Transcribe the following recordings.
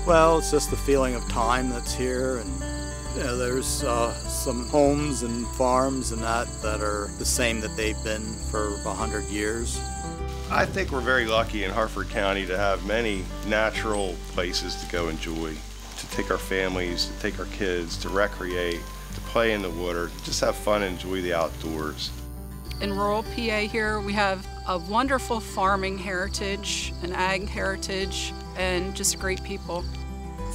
Well, it's just the feeling of time that's here, and there's some homes and farms and that are the same that they've been for 100 years. I think we're very lucky in Harford County to have many natural places to go enjoy, to take our families, to take our kids, to recreate, to play in the water, just have fun and enjoy the outdoors. In rural PA here, we have a wonderful farming heritage, an ag heritage, and just great people.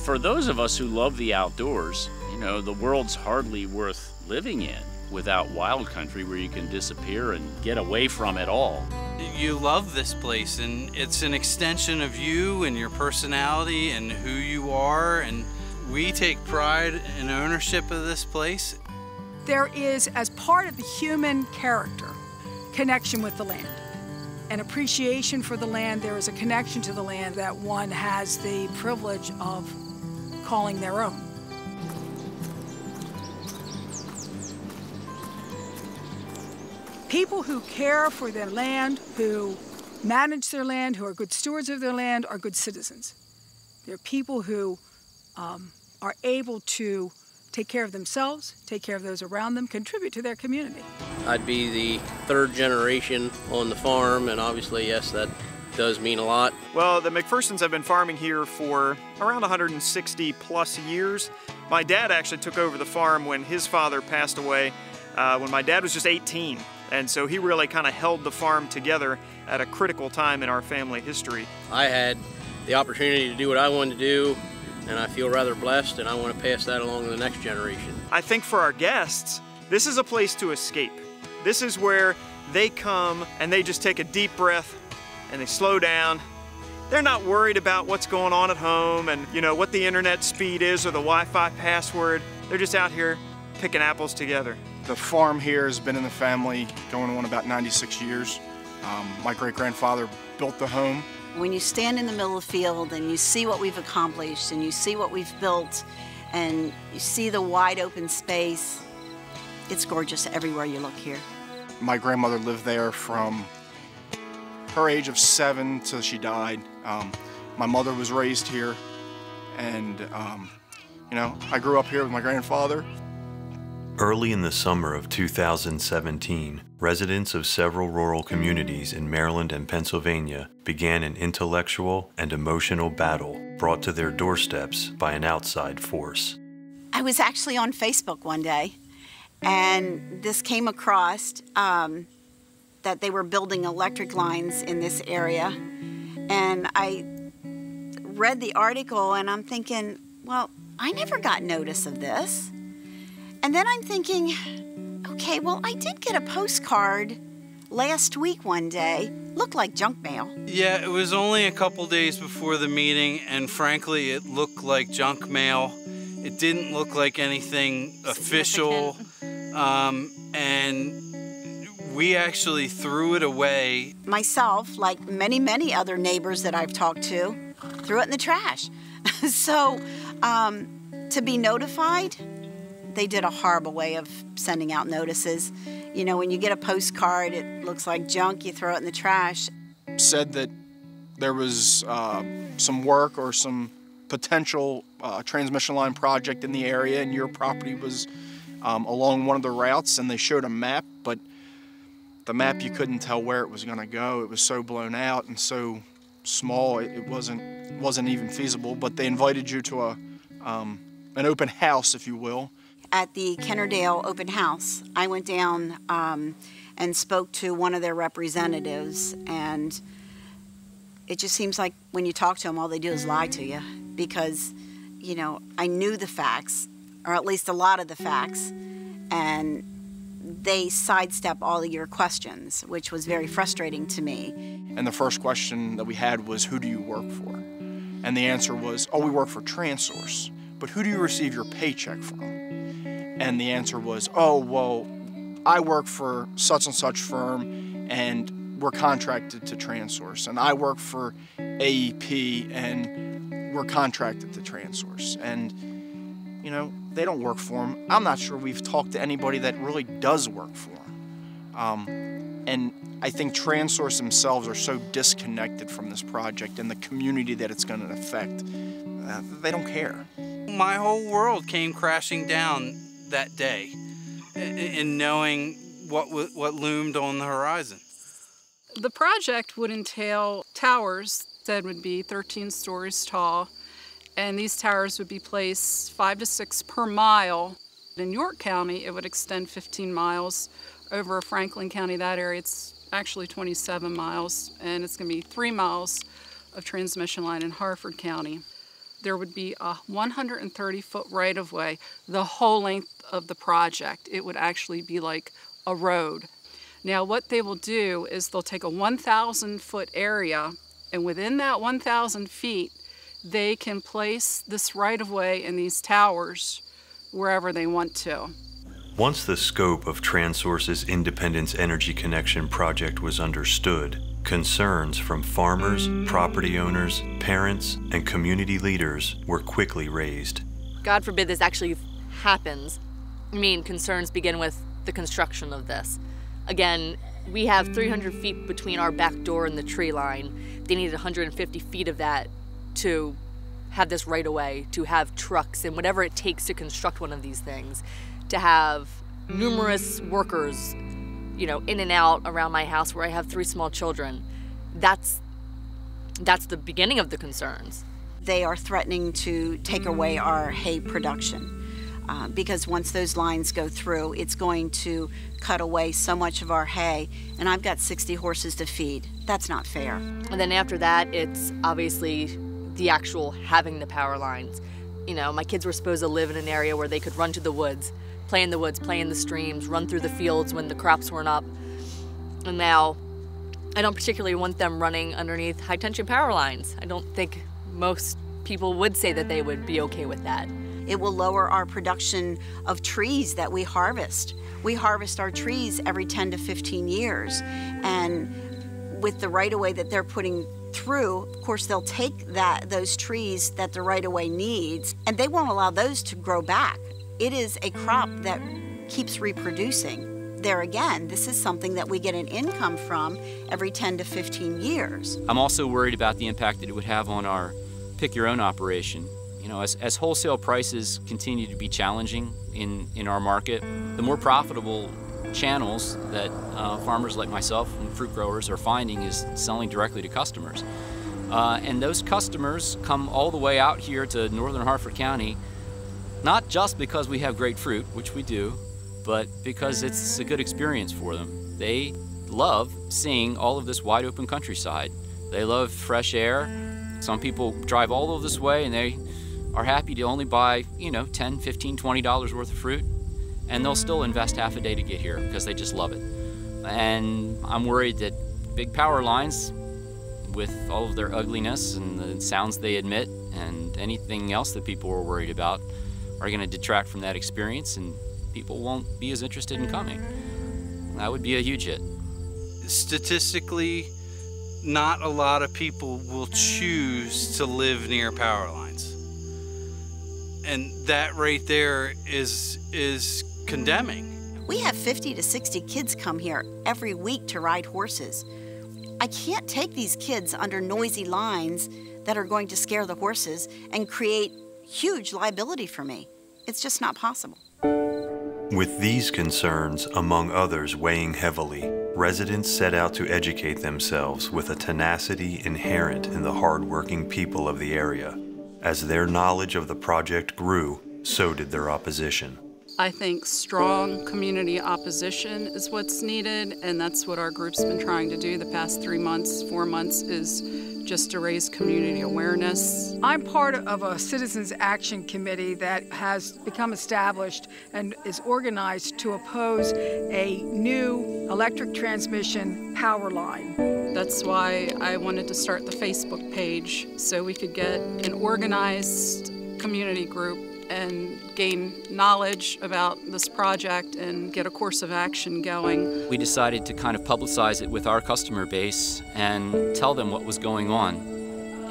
For those of us who love the outdoors, the world's hardly worth living in without wild country where you can disappear and get away from it all. You love this place, and it's an extension of you and your personality and who you are, and we take pride in ownership of this place. There is, as part of the human character, connection with the land. An appreciation for the land. There is a connection to the land that one has the privilege of calling their own. People who care for their land, who manage their land, who are good stewards of their land, are good citizens. They're people who are able to take care of themselves, take care of those around them, contribute to their community. I'd be the third generation on the farm, and obviously, yes, that does mean a lot. Well, the McPhersons have been farming here for around 160 plus years. My dad actually took over the farm when his father passed away when my dad was just 18. And so he really kind of held the farm together at a critical time in our family history. I had the opportunity to do what I wanted to do, and I feel rather blessed, and I want to pass that along to the next generation. I think for our guests, this is a place to escape. This is where they come and they just take a deep breath and they slow down. They're not worried about what's going on at home and what the internet speed is or the Wi-Fi password. They're just out here picking apples together. The farm here has been in the family going on about 96 years. My great-grandfather built the home. When you stand in the middle of the field and you see what we've accomplished and you see what we've built and you see the wide open space, it's gorgeous everywhere you look here. My grandmother lived there from her age of 7 till she died. My mother was raised here, and I grew up here with my grandfather. Early in the summer of 2017, residents of several rural communities in Maryland and Pennsylvania began an intellectual and emotional battle brought to their doorsteps by an outside force. I was actually on Facebook one day, and this came across that they were building electric lines in this area. And I read the article, and I'm thinking, well, I never got notice of this. And then I'm thinking, okay, well, I did get a postcard last week one day. Looked like junk mail. Yeah, it was only a couple days before the meeting, and frankly, it looked like junk mail. It didn't look like anything official, and we actually threw it away. Myself, like many, many other neighbors that I've talked to, threw it in the trash. So, to be notified, they did a horrible way of sending out notices. When you get a postcard, it looks like junk, you throw it in the trash. Said that there was some work or some potential transmission line project in the area, and your property was along one of the routes, and they showed a map, but the map, you couldn't tell where it was going to go. It was so blown out and so small, it wasn't even feasible. But they invited you to an open house, if you will. At the Kennerdale open house, I went down and spoke to one of their representatives, and it just seems like when you talk to them, all they do is lie to you, because, I knew the facts, or at least a lot of the facts, and they sidestep all of your questions, which was very frustrating to me. And the first question that we had was, who do you work for? And the answer was, oh, we work for Transource. But who do you receive your paycheck from? And the answer was, oh, well, I work for such and such firm, and we're contracted to Transource. And I work for AEP, and we're contracted to Transource. And, they don't work for them. I'm not sure we've talked to anybody that really does work for them. And I think Transource themselves are so disconnected from this project and the community that it's going to affect. they don't care. My whole world came crashing down that day in knowing what loomed on the horizon. The project would entail towers that would be 13 stories tall, and these towers would be placed 5 to 6 per mile. In York County, it would extend 15 miles. Over Franklin County, that area, it's actually 27 miles, and it's going to be 3 miles of transmission line in Harford County. There would be a 130-foot right-of-way the whole length of the project. It would actually be like a road. Now what they will do is they'll take a 1,000-foot area, and within that 1,000 feet, they can place this right-of-way and these towers wherever they want to. Once the scope of Transource's Independence Energy Connection project was understood, concerns from farmers, property owners, parents, and community leaders were quickly raised. God forbid this actually happens. I mean, concerns begin with the construction of this. Again, we have 300 feet between our back door and the tree line. They needed 150 feet of that to have this right away, to have trucks and whatever it takes to construct one of these things, to have numerous workers, you know, in and out around my house where I have 3 small children. That's the beginning of the concerns. They are threatening to take away our hay production because once those lines go through, it's going to cut away so much of our hay, and I've got 60 horses to feed. That's not fair. And then after that, it's obviously the actual having the power lines. You know, my kids were supposed to live in an area where they could run to the woods, play in the streams, run through the fields when the crops weren't up. And now, I don't particularly want them running underneath high-tension power lines. I don't think most people would say that they would be okay with that. It will lower our production of trees that we harvest. We harvest our trees every 10 to 15 years. And with the right-of-way that they're putting through, of course, they'll take those trees that the right-of-way needs, and they won't allow those to grow back. It is a crop that keeps reproducing. There again, this is something that we get an income from every 10 to 15 years. I'm also worried about the impact that it would have on our pick-your-own operation. You know, as wholesale prices continue to be challenging in our market, the more profitable channels that farmers like myself and fruit growers are finding is selling directly to customers. And those customers come all the way out here to northern Harford County, not just because we have great fruit, which we do, but because it's a good experience for them. They love seeing all of this wide open countryside. They love fresh air. Some people drive all of this way and they are happy to only buy, you know, $10, $15, $20 worth of fruit, and they'll still invest half a day to get here because they just love it. And I'm worried that big power lines, with all of their ugliness and the sounds they emit and anything else that people are worried about, are going to detract from that experience, and people won't be as interested in coming. That would be a huge hit. Statistically, not a lot of people will choose to live near power lines. And that right there is condemning. We have 50 to 60 kids come here every week to ride horses. I can't take these kids under noisy lines that are going to scare the horses and create huge liability for me. It's just not possible. With these concerns, among others, weighing heavily, residents set out to educate themselves with a tenacity inherent in the hard-working people of the area. As their knowledge of the project grew, so did their opposition. I think strong community opposition is what's needed, and that's what our group's been trying to do the past 3 months, 4 months, is just to raise community awareness. I'm part of a Citizens Action Committee that has become established and is organized to oppose a new electric transmission power line. That's why I wanted to start the Facebook page, so we could get an organized community group and gain knowledge about this project and get a course of action going. We decided to kind of publicize it with our customer base and tell them what was going on.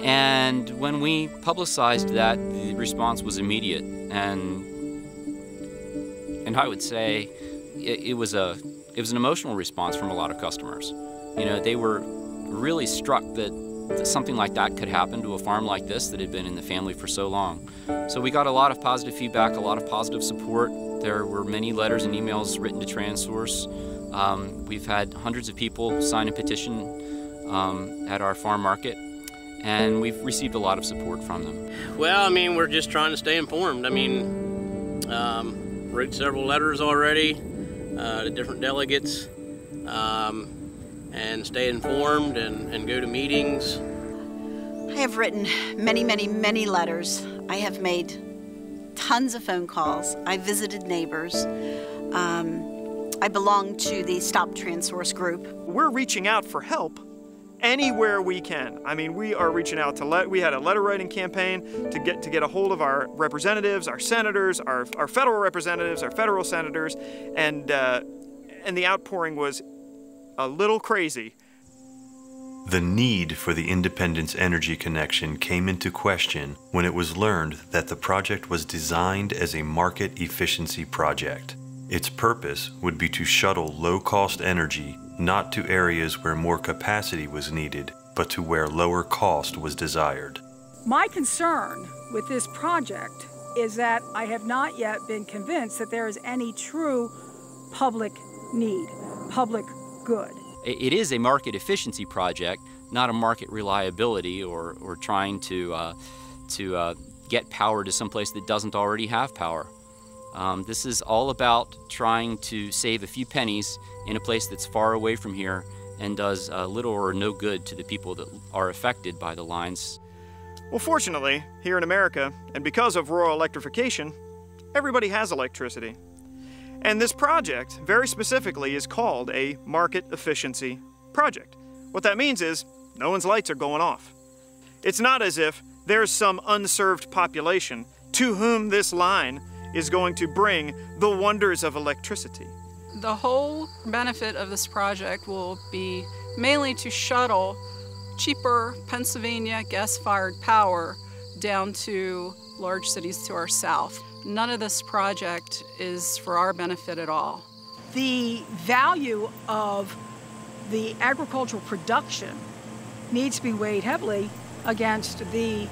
And when we publicized that, the response was immediate. And I would say it was an emotional response from a lot of customers. You know, they were really struck that something like that could happen to a farm like this that had been in the family for so long. So we got a lot of positive feedback, a lot of positive support. There were many letters and emails written to Transource. We've had hundreds of people sign a petition at our farm market, and we've received a lot of support from them. Well, I mean, we're just trying to stay informed. I mean, wrote several letters already to different delegates, and stay informed and go to meetings. I have written many, many, many letters. I have made tons of phone calls. I visited neighbors. I belong to the Stop Transource group. We're reaching out for help anywhere we can. I mean, we are reaching out to we had a letter writing campaign to get a hold of our representatives, our senators, our federal representatives, our federal senators, and the outpouring was a little crazy. The need for the Independence Energy connection came into question when it was learned that the project was designed as a market efficiency project. Its purpose would be to shuttle low-cost energy not to areas where more capacity was needed, but to where lower cost was desired. My concern with this project is that I have not yet been convinced that there is any true public need, public good. It is a market efficiency project, not a market reliability or trying to get power to someplace that doesn't already have power. This is all about trying to save a few pennies in a place that's far away from here and does little or no good to the people that are affected by the lines. Well, fortunately, here in America, and because of rural electrification, everybody has electricity. And this project, very specifically, is called a market efficiency project. What that means is no one's lights are going off. It's not as if there's some unserved population to whom this line is going to bring the wonders of electricity. The whole benefit of this project will be mainly to shuttle cheaper Pennsylvania gas-fired power down to large cities to our south. None of this project is for our benefit at all. The value of the agricultural production needs to be weighed heavily against the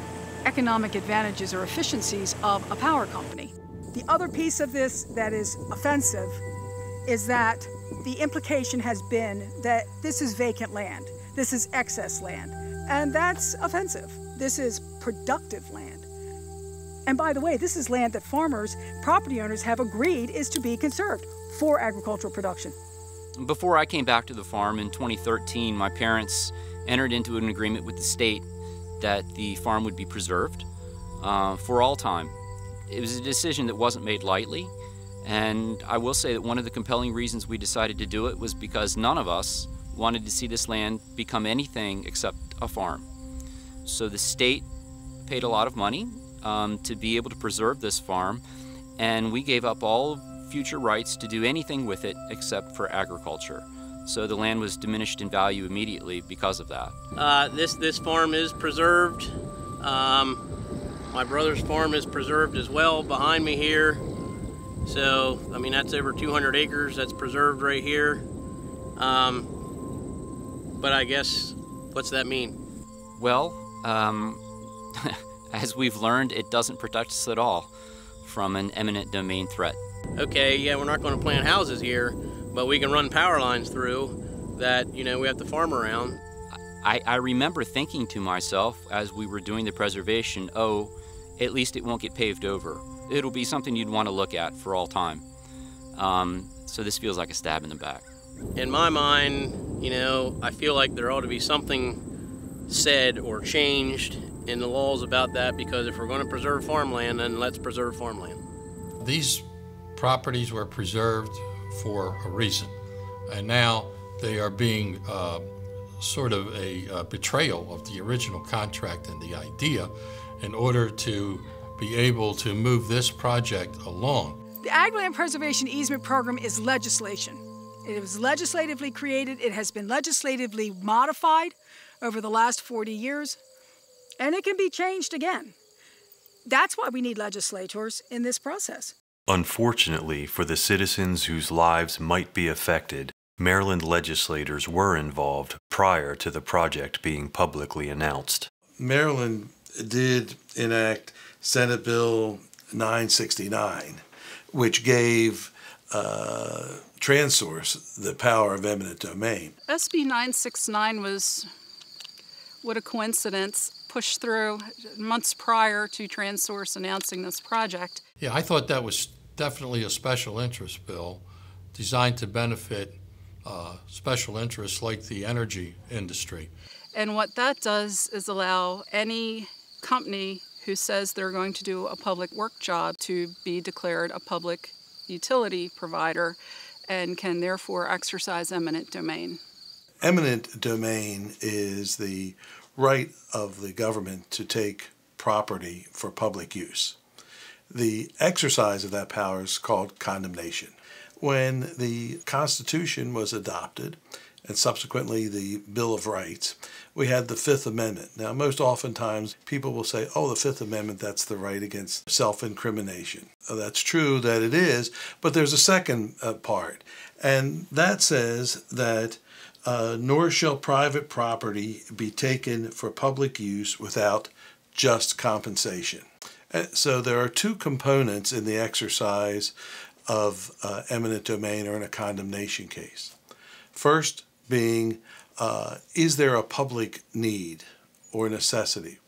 economic advantages or efficiencies of a power company. The other piece of this that is offensive is that the implication has been that this is vacant land, this is excess land, and that's offensive. This is productive land. And by the way, this is land that farmers, property owners have agreed is to be conserved for agricultural production. Before I came back to the farm in 2013, my parents entered into an agreement with the state that the farm would be preserved for all time. It was a decision that wasn't made lightly, and I will say that one of the compelling reasons we decided to do it was because none of us wanted to see this land become anything except a farm. So the state paid a lot of money to be able to preserve this farm, and we gave up all future rights to do anything with it except for agriculture. So the land was diminished in value immediately because of that. This farm is preserved. My brother's farm is preserved as well behind me here. So, I mean, that's over 200 acres that's preserved right here. But I guess, what's that mean? Well, as we've learned, it doesn't protect us at all from an eminent domain threat. Okay, yeah, we're not going to plant houses here, but we can run power lines through that, you know, we have to farm around. I remember thinking to myself as we were doing the preservation, oh, at least it won't get paved over. It'll be something you'd want to look at for all time. So this feels like a stab in the back. In my mind, you know, I feel like there ought to be something said or changed in the laws about that, because if we're going to preserve farmland, then let's preserve farmland. These properties were preserved for a reason, and now they are being sort of a betrayal of the original contract and the idea in order to be able to move this project along. The Ag Land Preservation Easement Program is legislation. It was legislatively created. It has been legislatively modified over the last 40 years, and it can be changed again. That's why we need legislators in this process. Unfortunately for the citizens whose lives might be affected, Maryland legislators were involved prior to the project being publicly announced. Maryland did enact Senate Bill 969, which gave Transource the power of eminent domain. SB 969 was, what a coincidence, pushed through months prior to Transource announcing this project. Yeah, I thought that was definitely a special interest bill designed to benefit special interests like the energy industry. And what that does is allow any company who says they're going to do a public work job to be declared a public utility provider and can therefore exercise eminent domain. Eminent domain is the right of the government to take property for public use. The exercise of that power is called condemnation. When the Constitution was adopted, and subsequently the Bill of Rights, we had the Fifth Amendment. Now, most oftentimes people will say, oh, the Fifth Amendment, that's the right against self-incrimination. That's true that it is, but there's a second part, and that says that nor shall private property be taken for public use without just compensation. So there are two components in the exercise of eminent domain or in a condemnation case. First being, is there a public need or necessity?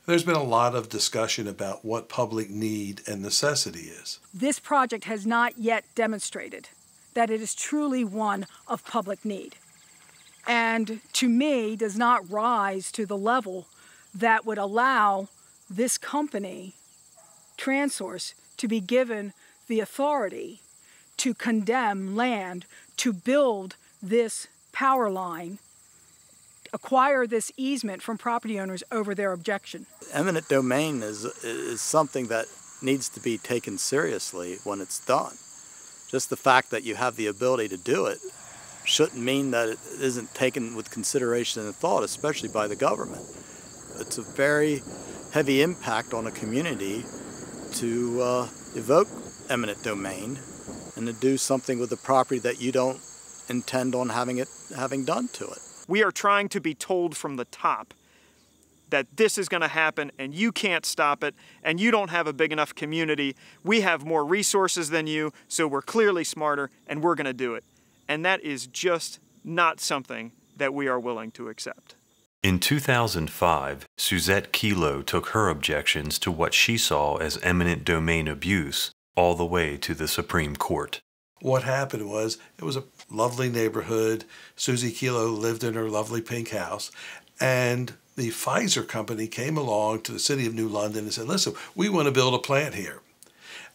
There's been a lot of discussion about what public need and necessity is. This project has not yet demonstrated that it is truly one of public need, and to me does not rise to the level that would allow this company, Transource, to be given the authority to condemn land to build this power line, acquire this easement from property owners over their objection. Eminent domain is something that needs to be taken seriously when it's done. Just the fact that you have the ability to do it shouldn't mean that it isn't taken with consideration and thought, especially by the government. It's a very heavy impact on a community to evoke eminent domain and to do something with the property that you don't intend on having done to it. We are trying to be told from the top that this is going to happen and you can't stop it and you don't have a big enough community. We have more resources than you, so we're clearly smarter and we're going to do it. And that is just not something that we are willing to accept. In 2005, Suzette Kelo took her objections to what she saw as eminent domain abuse all the way to the Supreme Court. What happened was, it was a lovely neighborhood. Susie Kelo lived in her lovely pink house, and the Pfizer company came along to the city of New London and said, listen, we want to build a plant here.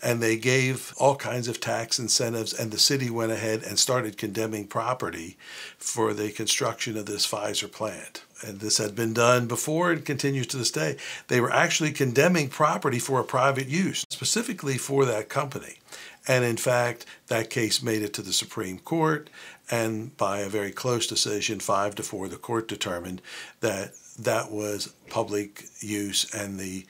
And they gave all kinds of tax incentives, and the city went ahead and started condemning property for the construction of this Pfizer plant. And this had been done before and continues to this day. They were actually condemning property for a private use, specifically for that company. And in fact, that case made it to the Supreme Court, and by a very close decision, 5-4, the court determined that that was public use, and the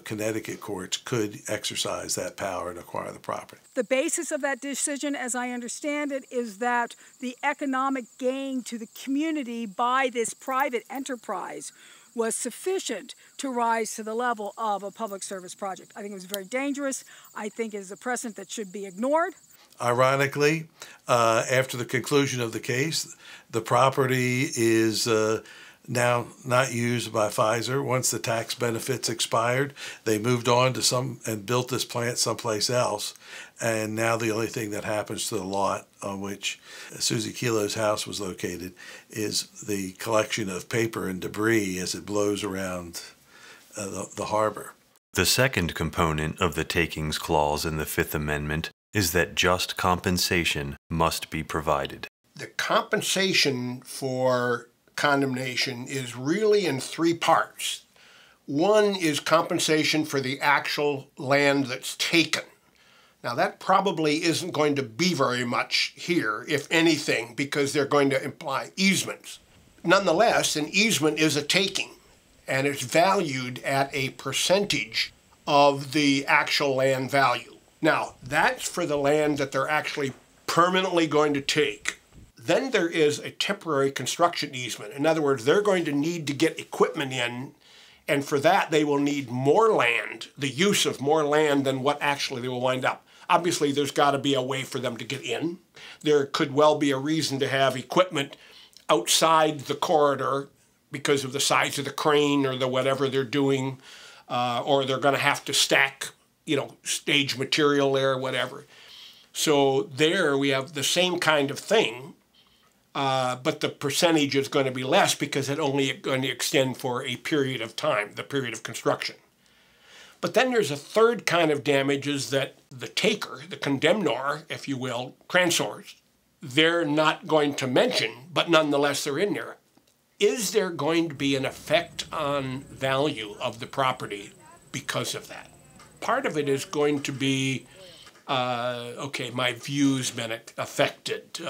Connecticut courts could exercise that power and acquire the property. The basis of that decision, as I understand it, is that the economic gain to the community by this private enterprise was sufficient to rise to the level of a public service project. I think it was very dangerous. I think it is a precedent that should be ignored. Ironically, after the conclusion of the case, the property is now not used by Pfizer. Once the tax benefits expired, they moved on to and built this plant someplace else. And now the only thing that happens to the lot on which Susie Kelo's house was located is the collection of paper and debris as it blows around the harbor. The second component of the takings clause in the Fifth Amendment is that just compensation must be provided. The compensation for condemnation is really in three parts. One is compensation for the actual land that's taken. Now that probably isn't going to be very much here, if anything, because they're going to imply easements. Nonetheless, an easement is a taking, and it's valued at a percentage of the actual land value. Now, that's for the land that they're actually permanently going to take. Then there is a temporary construction easement. In other words, they're going to need to get equipment in, and for that they will need more land, the use of more land than what actually they will wind up. Obviously, there's got to be a way for them to get in. There could well be a reason to have equipment outside the corridor because of the size of the crane or the whatever they're doing, or they're going to have to stack, stage material there or whatever. So there we have the same kind of thing, but the percentage is going to be less because it's only going to extend for a period of time, the period of construction. But then there's a third kind of damages that the taker, the condemnor, if you will, Transource, they're not going to mention, but nonetheless they're in there. Is there going to be an effect on value of the property because of that? Part of it is going to be, okay, my view's been affected,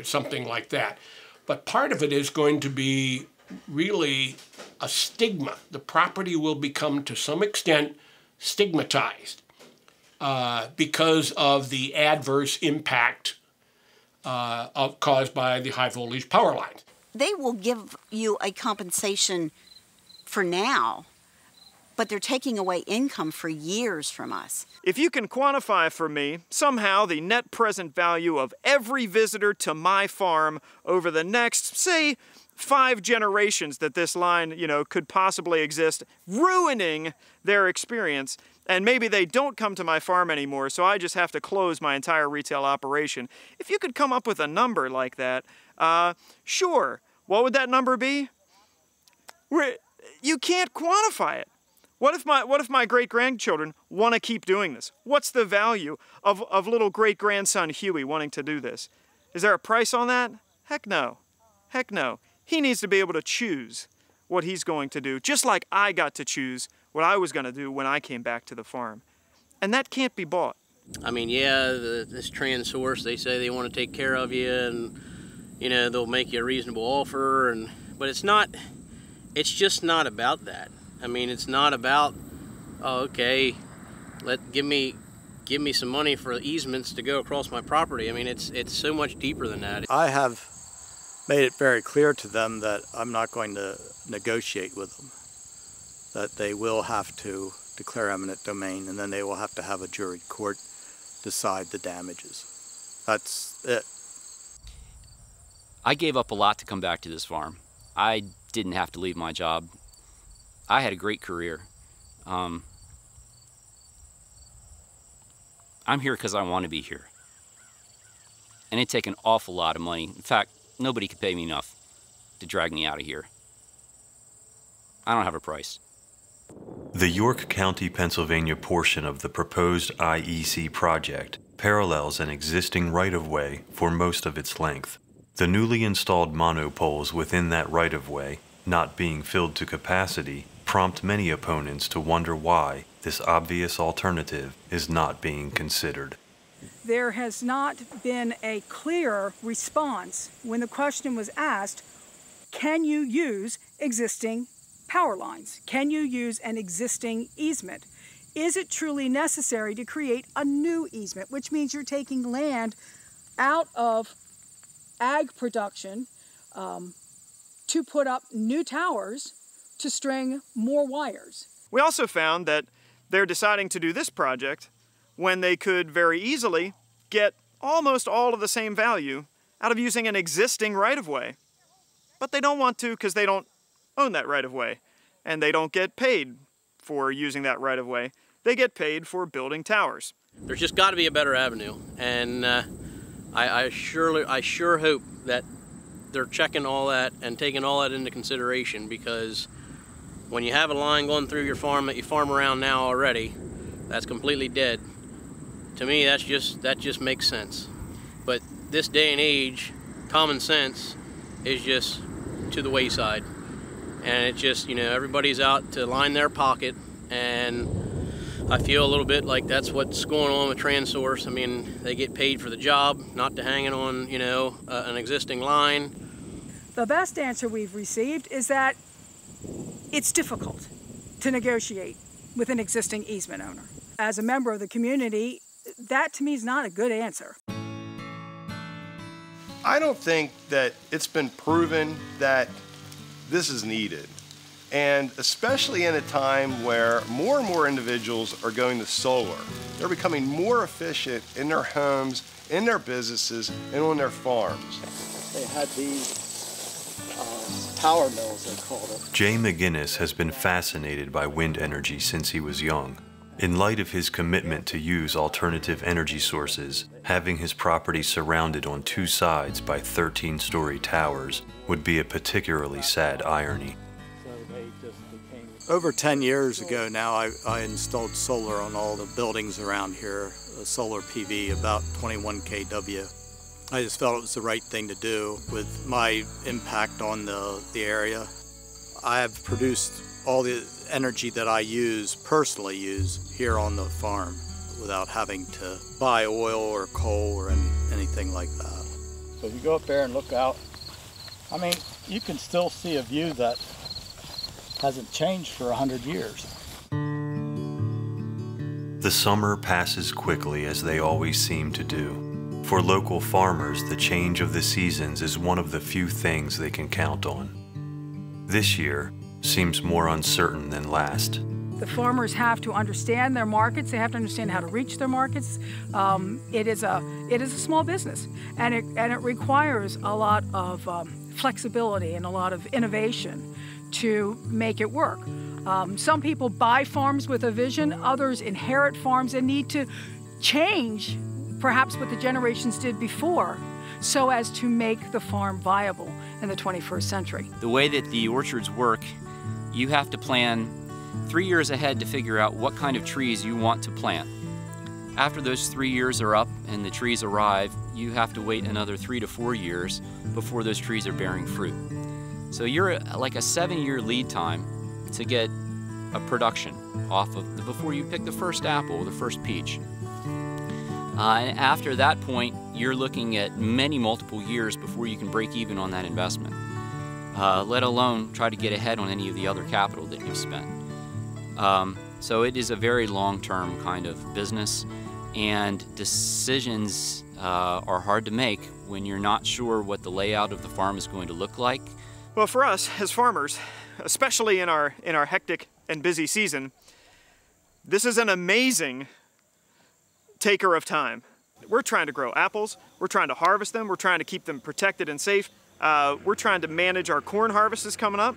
something like that. But part of it is going to be really a stigma. The property will become, to some extent, stigmatized because of the adverse impact caused by the high voltage power lines. They will give you a compensation for now, but they're taking away income for years from us. If you can quantify for me somehow the net present value of every visitor to my farm over the next, say, 5 generations that this line, could possibly exist, ruining their experience, and maybe they don't come to my farm anymore, so I just have to close my entire retail operation. If you could come up with a number like that, sure. What would that number be? You can't quantify it. What if my great-grandchildren want to keep doing this? What's the value of little great-grandson Huey wanting to do this? Is there a price on that? Heck no. Heck no. He needs to be able to choose what he's going to do, just like I got to choose what I was going to do when I came back to the farm. And that can't be bought. I mean, yeah, this Transource, they say they want to take care of you and, they'll make you a reasonable offer, but it's just not about that. I mean, it's not about, oh, okay, give me some money for easements to go across my property. I mean, it's so much deeper than that. I have made it very clear to them that I'm not going to negotiate with them, that they will have to declare eminent domain, and then they will have to have a juried court decide the damages. That's it. I gave up a lot to come back to this farm. I didn't have to leave my job. I had a great career. I'm here because I want to be here. And it'd take an awful lot of money. In fact, nobody could pay me enough to drag me out of here. I don't have a price. The York County, Pennsylvania portion of the proposed IEC project parallels an existing right-of-way for most of its length. The newly installed monopoles within that right-of-way, not being filled to capacity, prompt many opponents to wonder why this obvious alternative is not being considered. There has not been a clear response when the question was asked, can you use existing power lines? Can you use an existing easement? Is it truly necessary to create a new easement, which means you're taking land out of ag production to put up new towers to string more wires? We also found that they're deciding to do this project when they could very easily get almost all of the same value out of using an existing right-of-way. But they don't want to because they don't own that right-of-way, and they don't get paid for using that right-of-way. They get paid for building towers. There's just got to be a better avenue, and I sure hope that they're checking all that and taking all that into consideration, because when you have a line going through your farm that you farm around now already, that's completely dead. To me, that just makes sense. But this day and age, common sense is just to the wayside. And it just, everybody's out to line their pocket, and I feel a little bit like that's what's going on with Transource. I mean, they get paid for the job, not to hang it on, an existing line. The best answer we've received is that it's difficult to negotiate with an existing easement owner. As a member of the community, that to me is not a good answer. I don't think that it's been proven that this is needed. And especially in a time where more and more individuals are going to solar. They're becoming more efficient in their homes, in their businesses, and on their farms. They had these power mills, they called it. Jay McGinnis has been fascinated by wind energy since he was young. In light of his commitment to use alternative energy sources, having his property surrounded on two sides by 13-story towers would be a particularly sad irony. Over 10 years ago now, I installed solar on all the buildings around here, solar PV, about 21 kW. I just felt it was the right thing to do with my impact on the area. I have produced all the energy that I personally use here on the farm without having to buy oil or coal or anything like that. So if you go up there and look out, I mean, you can still see a view that hasn't changed for 100 years. The summer passes quickly, as they always seem to do. For local farmers, the change of the seasons is one of the few things they can count on. This year seems more uncertain than last. The farmers have to understand their markets. They have to understand how to reach their markets. It is a small business, and it requires a lot of flexibility and a lot of innovation to make it work. Some people buy farms with a vision. Others inherit farms and need to change perhaps what the generations did before so as to make the farm viable in the 21st century. The way that the orchards work, you have to plan 3 years ahead to figure out what kind of trees you want to plant. After those 3 years are up and the trees arrive, you have to wait another 3 to 4 years before those trees are bearing fruit. So you're like a 7-year lead time to get a production off of before you pick the first apple or the first peach. And after that point, you're looking at many multiple years before you can break even on that investment, let alone try to get ahead on any of the other capital that you've spent. So it is a very long-term kind of business, and decisions are hard to make when you're not sure what the layout of the farm is going to look like. Well, for us as farmers, especially in our hectic and busy season, this is an amazing taker of time. We're trying to grow apples, we're trying to harvest them, we're trying to keep them protected and safe, we're trying to manage our corn harvest is coming up,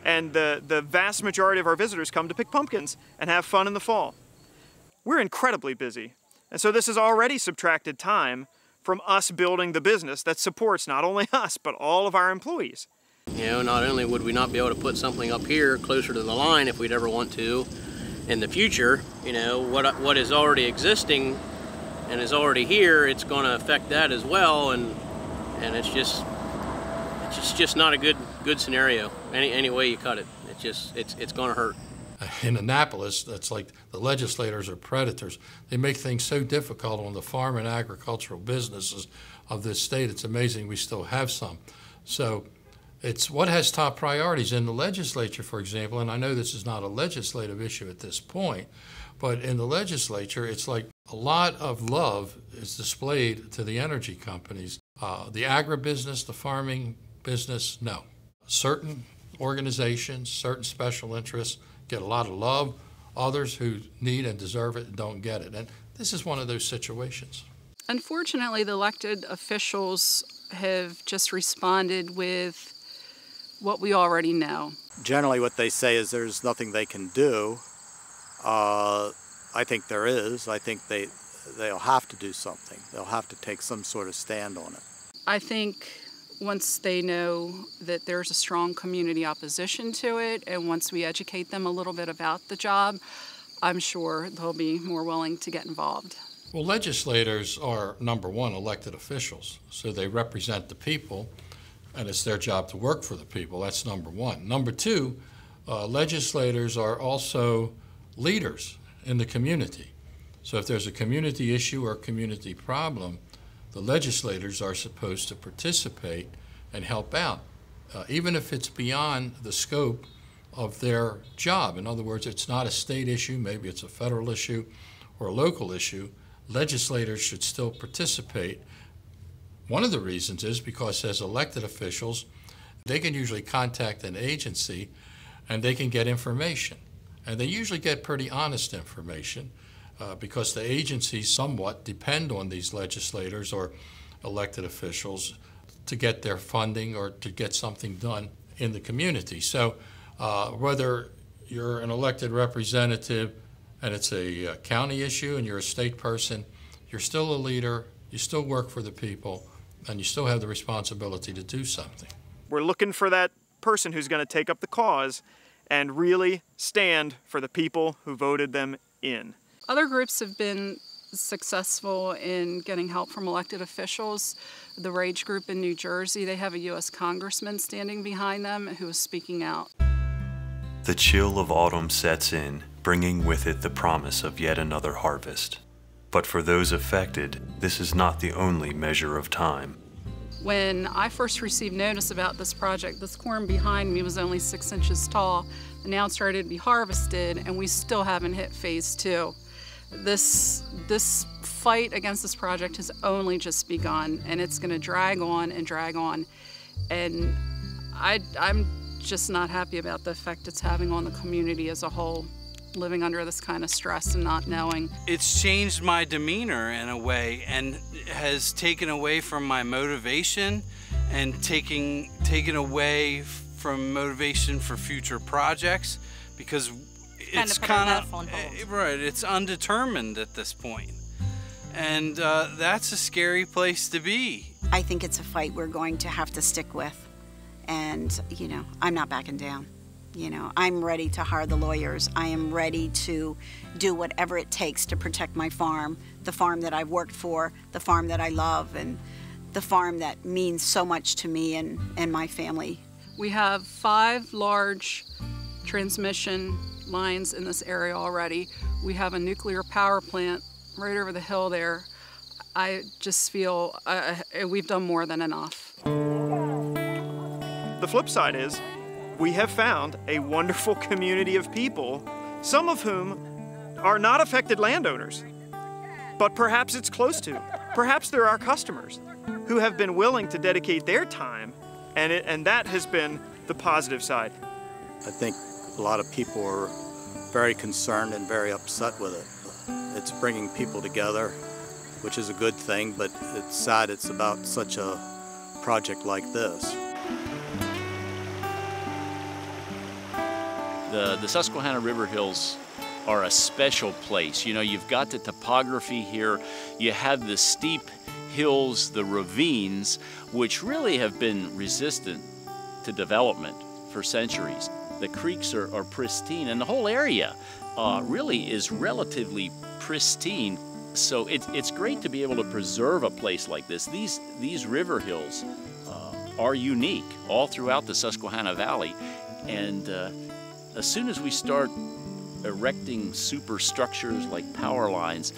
and the vast majority of our visitors come to pick pumpkins and have fun in the fall. We're incredibly busy, and so this has already subtracted time from us building the business that supports not only us, but all of our employees. You know, not only would we not be able to put something up here closer to the line if we'd ever want to in the future, you know, what is already existing and is already here, it's going to affect that as well, and it's just not a good scenario. Any way you cut it, it's going to hurt. In Annapolis, that's like the legislators are predators. They make things so difficult on the farm and agricultural businesses of this state. It's amazing we still have some. So it's what has top priorities in the legislature, for example, and I know this is not a legislative issue at this point, but in the legislature, it's like a lot of love is displayed to the energy companies. The agribusiness, the farming business, no. Certain organizations, certain special interests get a lot of love. Others who need and deserve it don't get it. And this is one of those situations. Unfortunately, the elected officials have just responded with what we already know. Generally what they say is there's nothing they can do. I think there is. I think they'll have to do something. They'll have to take some sort of stand on it. I think once they know that there's a strong community opposition to it, and once we educate them a little bit about the job, I'm sure they'll be more willing to get involved. Well, legislators are, number one, elected officials, so they represent the people, and it's their job to work for the people. That's number one. Number two, legislators are also leaders in the community. So if there's a community issue or community problem, the legislators are supposed to participate and help out, even if it's beyond the scope of their job. In other words, it's not a state issue, maybe it's a federal issue or a local issue. Legislators should still participate One of the reasons is because as elected officials, they can usually contact an agency and they can get information. And they usually get pretty honest information because the agencies somewhat depend on these legislators or elected officials to get their funding or to get something done in the community. So whether you're an elected representative and it's a county issue and you're a state person, you're still a leader, you still work for the people, and you still have the responsibility to do something. We're looking for that person who's going to take up the cause and really stand for the people who voted them in. Other groups have been successful in getting help from elected officials. The Rage Group in New Jersey, they have a U.S. congressman standing behind them who is speaking out. The chill of autumn sets in, bringing with it the promise of yet another harvest. But for those affected, this is not the only measure of time. When I first received notice about this project, this corn behind me was only 6 inches tall, and now it started to be harvested, and we still haven't hit phase 2. This fight against this project has only just begun, and it's going to drag on and drag on. And I'm just not happy about the effect it's having on the community as a whole, living under this kind of stress and not knowing. It's changed my demeanor in a way and has taken away from my motivation and taken away from motivation for future projects, because it's kind of right. It's undetermined at this point, and that's a scary place to be. I think it's a fight we're going to have to stick with, and you know, I'm not backing down. You know, I'm ready to hire the lawyers. I am ready to do whatever it takes to protect my farm, the farm that I've worked for, the farm that I love, and the farm that means so much to me and my family. We have 5 large transmission lines in this area already. We have a nuclear power plant right over the hill there. I just feel we've done more than enough. The flip side is, we have found a wonderful community of people, some of whom are not affected landowners, but perhaps it's close to. Perhaps they're our customers who have been willing to dedicate their time, and that has been the positive side. I think a lot of people are very concerned and very upset with it. It's bringing people together, which is a good thing, but it's sad it's about such a project like this. The Susquehanna River Hills are a special place. You know, you've got the topography here. You have the steep hills, the ravines, which really have been resistant to development for centuries. The creeks are pristine, and the whole area really is relatively pristine. So it's great to be able to preserve a place like this. These river hills are unique all throughout the Susquehanna Valley, and as soon as we start erecting superstructures like power lines,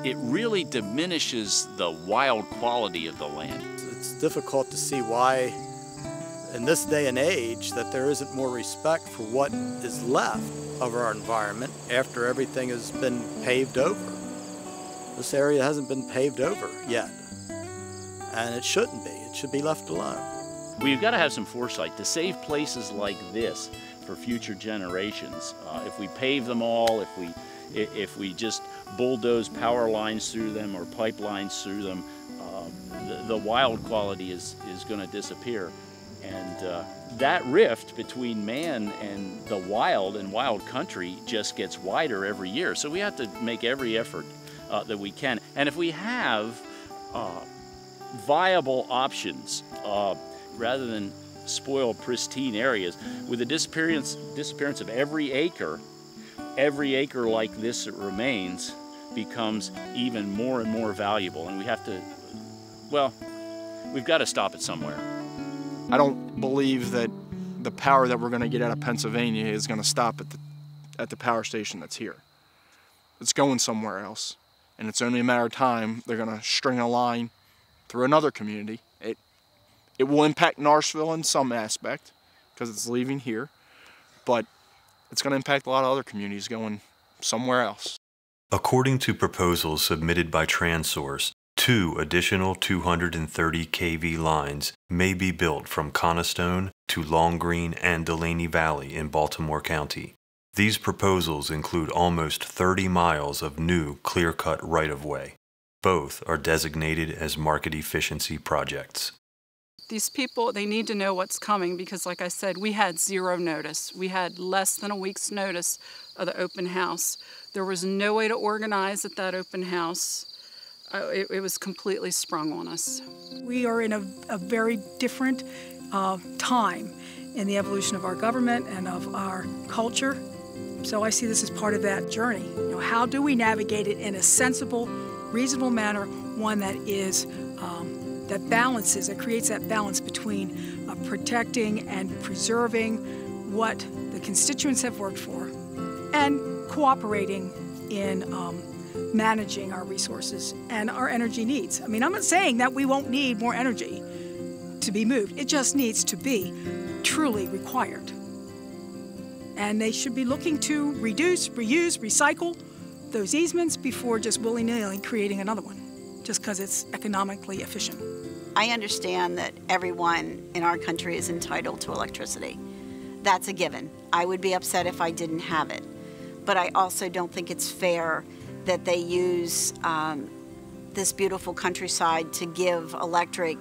it really diminishes the wild quality of the land. It's difficult to see why, in this day and age, that there isn't more respect for what is left of our environment after everything has been paved over. This area hasn't been paved over yet, and it shouldn't be. It should be left alone. We've got to have some foresight to save places like this for future generations. If we pave them all, if we just bulldoze power lines through them or pipelines through them, the wild quality is going to disappear. And that rift between man and the wild and wild country just gets wider every year. So we have to make every effort that we can. And if we have viable options, rather than spoil pristine areas, with the disappearance of every acre like this that remains becomes even more and more valuable. And we have to, well, we've got to stop it somewhere. I don't believe that the power that we're going to get out of Pennsylvania is going to stop at the power station that's here. It's going somewhere else, and it's only a matter of time. They're going to string a line through another community. It will impact Narsville in some aspect because it's leaving here, but it's going to impact a lot of other communities going somewhere else. According to proposals submitted by Transource, 2 additional 230 kV lines may be built from Conestone to Long Green and Delaney Valley in Baltimore County. These proposals include almost 30 miles of new clear-cut right-of-way. Both are designated as market efficiency projects. These people, they need to know what's coming because, like I said, we had 0 notice. We had less than a week's notice of the open house. There was no way to organize at that open house. It was completely sprung on us. We are in a very different time in the evolution of our government and of our culture. So I see this as part of that journey. You know, how do we navigate it in a sensible, reasonable manner, one that is that balances, that creates that balance between protecting and preserving what the constituents have worked for and cooperating in managing our resources and our energy needs. I mean, I'm not saying that we won't need more energy to be moved. It just needs to be truly required. And they should be looking to reduce, reuse, recycle those easements before just willy-nilly creating another one, just because it's economically efficient. I understand that everyone in our country is entitled to electricity. That's a given. I would be upset if I didn't have it. But I also don't think it's fair that they use this beautiful countryside to give electric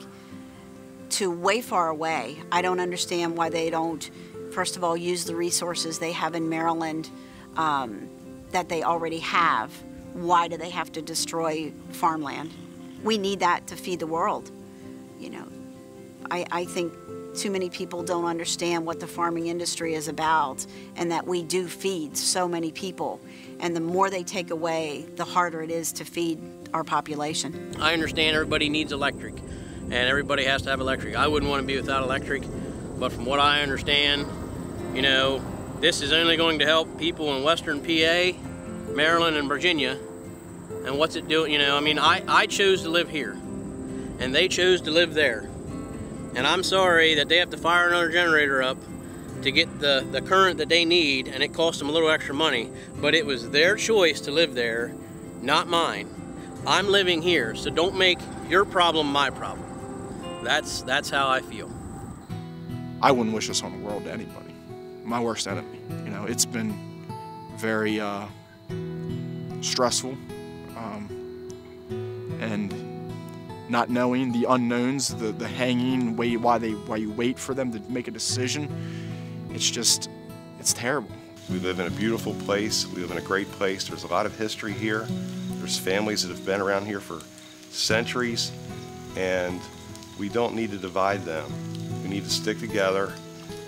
to way far away. I don't understand why they don't, first of all, use the resources they have in Maryland that they already have. Why do they have to destroy farmland? We need that to feed the world. You know, I think too many people don't understand what the farming industry is about and that we do feed so many people. And the more they take away, the harder it is to feed our population. I understand everybody needs electric and everybody has to have electric. I wouldn't want to be without electric, but from what I understand, you know, this is only going to help people in Western PA, Maryland, and Virginia. And what's it doing? You know, I mean, I chose to live here and they chose to live there. And I'm sorry that they have to fire another generator up to get the current that they need, and it costs them a little extra money, but it was their choice to live there, not mine. I'm living here, so don't make your problem my problem. That's how I feel. I wouldn't wish this on the world to anybody. My worst enemy. You know, it's been very stressful, and not knowing the unknowns, the hanging, why you wait for them to make a decision. It's terrible. We live in a beautiful place. We live in a great place. There's a lot of history here. There's families that have been around here for centuries, and we don't need to divide them. We need to stick together,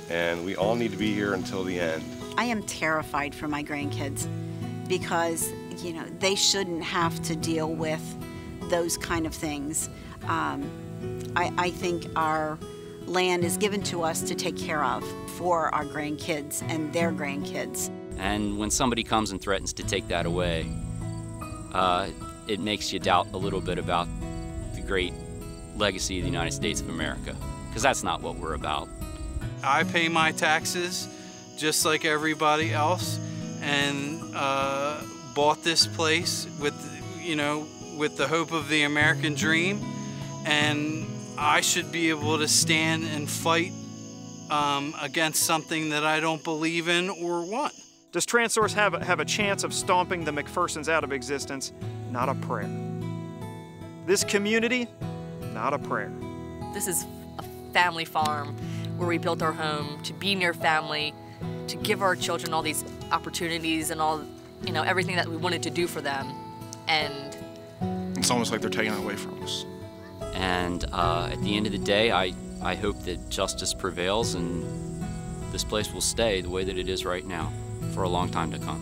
and we all need to be here until the end. I am terrified for my grandkids because, you know, they shouldn't have to deal with those kind of things. I think our land is given to us to take care of for our grandkids and their grandkids. And when somebody comes and threatens to take that away, it makes you doubt a little bit about the great legacy of the United States of America, because that's not what we're about. I pay my taxes just like everybody else, and bought this place with, you know, with the hope of the American dream, and I should be able to stand and fight against something that I don't believe in or want. Does Transource have a chance of stomping the McPhersons out of existence? Not a prayer. This community, not a prayer. This is a family farm where we built our home to be near family, to give our children all these opportunities and all, you know, everything that we wanted to do for them. And it's almost like they're taking it away from us. And at the end of the day, I hope that justice prevails and this place will stay the way that it is right now for a long time to come.